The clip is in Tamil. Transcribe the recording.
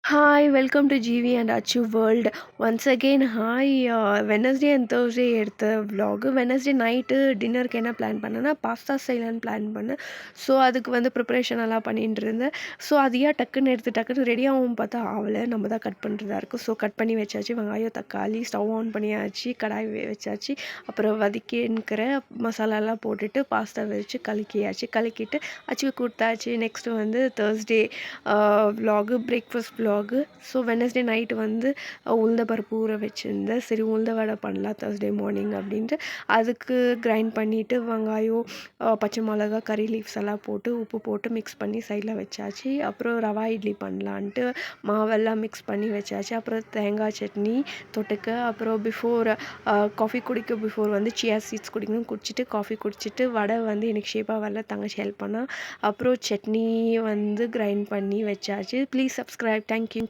Hi, welcome to GV and Achu World. Once again, hi. Wednesday and Thursday எடுத்த vlog. Wednesday night டின்னருக்கு என்ன பிளான் பண்ணேன்னா பாஸ்தா செய்யலான்னு பிளான் பண்ணேன். ஸோ அதுக்கு வந்து ப்ரிப்பரேஷன் எல்லாம் பண்ணிட்டு இருந்தேன். ஸோ அது ஏன் டக்குன்னு ரெடி ஆகும் பார்த்தா ஆகலை, நம்ம தான் கட் பண்ணுறதா இருக்குது. ஸோ கட் பண்ணி வச்சாச்சு, வெங்காயம் தக்காளி ஸ்டவ் ஆன் பண்ணியாச்சு, கடாய் வச்சாச்சு. அப்புறம் வதக்கின்னுக்கிற மசாலாலாம் போட்டுட்டு பாஸ்தா வச்சு கலக்கிட்டு அச்சு கொடுத்தாச்சு. நெக்ஸ்ட்டு வந்து Thursday vlog breakfast vlog. So Wednesday night வந்து உளுந்த பருப்பு ஊற வச்சுருந்தேன். சரி உளுந்த வடை பண்ணலாம் தேர்ஸ்டே மார்னிங் அப்படின்ட்டு அதுக்கு கிரைண்ட் பண்ணிவிட்டு வெங்காயம் பச்சை மிளகா கறி லீவ்ஸ் எல்லாம் போட்டு உப்பு போட்டு மிக்ஸ் பண்ணி சைடில் வச்சாச்சு. அப்புறம் ரவா இட்லி பண்ணலான்ட்டு மாவெல்லாம் மிக்ஸ் பண்ணி வச்சாச்சு. அப்புறம் தேங்காய் சட்னி தொட்டுக்க. அப்புறம் காஃபி குடிக்க பிஃபோர் வந்து சியா சீட்ஸ் குடிக்கணும். குடிச்சிட்டு காஃபி குடிச்சிட்டு வடை வந்து எனக்கு ஷேப்பாக வரல, தங்கச்சி ஹெல்ப் பண்ணால். அப்புறம் சட்னி வந்து கிரைண்ட் பண்ணி வச்சாச்சு. Please subscribe. தேங்க்யூ.